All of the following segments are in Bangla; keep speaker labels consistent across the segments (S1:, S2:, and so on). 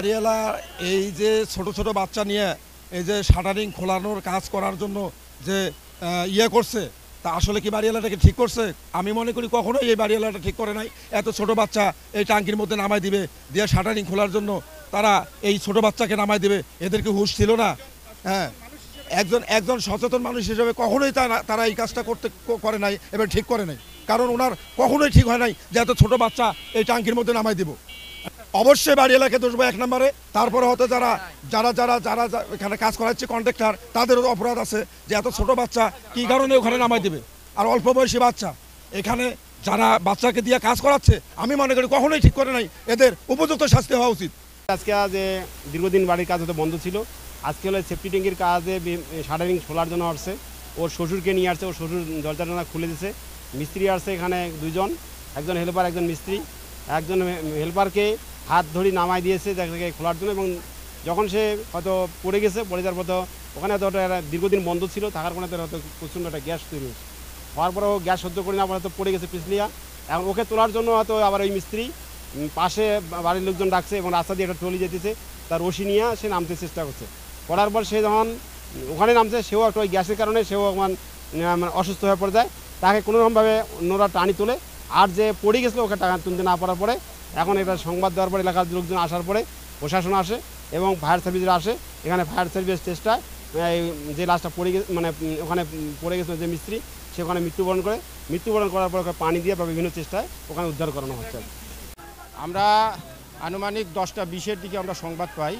S1: বাড়িওয়ালা এই যে ছোট ছোট বাচ্চা নিয়ে এই যে শাটারিং খোলানোর কাজ করার জন্য যে করছে, তা আসলে কি বাড়িওয়ালাটাকে ঠিক করছে? আমি মনে করি কখনোই এই বাড়িওয়ালাটা ঠিক করে নাই। এত ছোট বাচ্চা এই টাঙ্কির মধ্যে নামাই দিবে, দিয়ে শাটারিং খোলার জন্য তারা এই ছোট বাচ্চাকে নামাই দিবে, এদেরকে হুঁশ ছিল না? হ্যাঁ, একজন একজন সচেতন মানুষ হিসেবে কখনোই তারা এই কাজটা করে নাই এবং ঠিক করে নাই। কারণ ওনার কখনোই ঠিক হয় নাই যে এত ছোট বাচ্চা এই টাঙ্কির মধ্যে নামাই দিব। অবশ্যই বাড়ি এলাকায় দোষবো 1 নম্বরে। তারপরে হয়তো যারা যারা যারা যারা এখানে কাজ করাচ্ছে কন্ট্রাক্টর, তাদেরও অপরাধ আছে যে এত ছোট বাচ্চা কি কারণে ওখানে নামাই দিবে। আর অল্প বয়সী বাচ্চা এখানে যারা বাচ্চাকে দিয়ে কাজ করাচ্ছে, আমি মনে করি কখনোই ঠিক করে নাই, এদের উপযুক্ত শাস্তি হওয়া উচিত।
S2: আজকে যে দীর্ঘদিন বাড়ির কাজ হতে বন্ধ ছিল, আজকে হলো সেফটি ট্যাঙ্কির কাজে শাটারিং খোলার জন্য আসছে। ওর শ্বশুরকে নিয়ে আসছে, ওর শ্বশুর দরজা খুলে দিছে। মিস্ত্রি আসছে এখানে 2 জন, একজন হেল্পার একজন মিস্ত্রি। একজন হেল্পারকে হাত ধরে নামাই দিয়েছে জায়গাকে খোলার জন্য, এবং যখন সে হয়তো পড়ে গেছে, পড়ে যাওয়ার পর ওখানে হয়তো দীর্ঘদিন বন্ধ ছিল, থাকার কারণে হয়তো প্রচণ্ড একটা গ্যাস তৈরি হয়েছে। হওয়ার পরে ও গ্যাস সহ্য করে না হয়তো পড়ে গেছে পিছলিয়া। এখন ওকে তোলার জন্য হয়তো আবার ওই মিস্ত্রি পাশে বাড়ির লোকজন ডাকছে এবং রাস্তা দিয়ে একটা ট্রলি যেতেছে, তার রশি নিয়ে সে নামতে চেষ্টা করছে। করার পর সে যখন ওখানে নামছে, সেও একটা ওই গ্যাসের কারণে সেও মানে অসুস্থ হয়ে পড়ে যায়। তাকে কোনোরকমভাবে অন্যরা টানি তোলে। আর যে পড়ে গেছিলো ওকে টাকা তুলতে না পারার পরে এখন এটা সংবাদ দেওয়ার পরে এলাকার লোকজন আসার পরে প্রশাসন আসে এবং ফায়ার সার্ভিসরা আসে। এখানে ফায়ার সার্ভিস চেষ্টায় যে লাশটা পড়ে গেছে, মানে ওখানে পড়ে গেছিলো যে মিস্ত্রি, সে ওখানে মৃত্যুবরণ করে। মৃত্যুবরণ করার পর ওকে পানি দিয়ে বা বিভিন্ন চেষ্টায় ওখানে উদ্ধার করানো হচ্ছে।
S3: আমরা আনুমানিক 10টা 20-এর দিকে আমরা সংবাদ পাই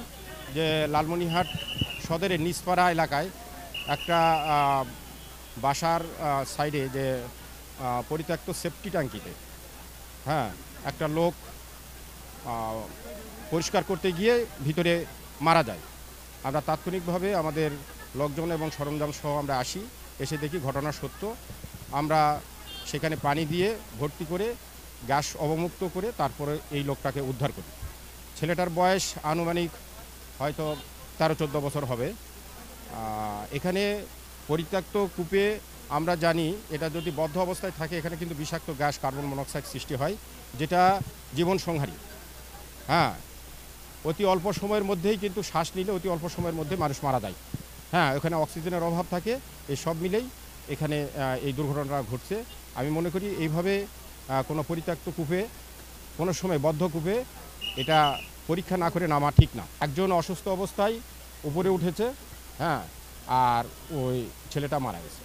S3: যে লালমনিরহাট সদরের নিচপাড়া এলাকায় একটা বাসার সাইডে যে পরিত্যক্ত সেফটি ট্যাঙ্কিতে একটা লোক পরিষ্কার করতে গিয়ে ভিতরে মারা যায়। আমরা তাৎক্ষণিকভাবে আমাদের লোকজন এবং সরঞ্জাম সহ আমরা আসি, এসে দেখি ঘটনা সত্য। আমরা সেখানে পানি দিয়ে ভর্তি করে গ্যাস অবমুক্ত করে তারপরে এই লোকটাকে উদ্ধার করি। ছেলেটার বয়স আনুমানিক হয়তো 13-14 বছর হবে। এখানে পরিত্যক্ত কূপে আমরা জানি এটা যদি বদ্ধ অবস্থায় থাকে, এখানে কিন্তু বিষাক্ত গ্যাস কার্বন মনোক্সাইড সৃষ্টি হয়, যেটা জীবন সংহারী। অতি অল্প সময়ের মধ্যেই কিন্তু শ্বাস নিলে অতি অল্প সময়ের মধ্যে মানুষ মারা যায়। এখানে অক্সিজেনের অভাব থাকে। এই সব মিলেই এখানে এই দুর্ঘটনাটা ঘটছে। আমি মনে করি এইভাবে কোনো পরিত্যক্ত কূপে, কোনো সময় বদ্ধ কূপে এটা পরীক্ষা না করে নামা ঠিক না। একজন অসুস্থ অবস্থায় উপরে উঠেছে, আর ওই ছেলেটা মারা গেছে।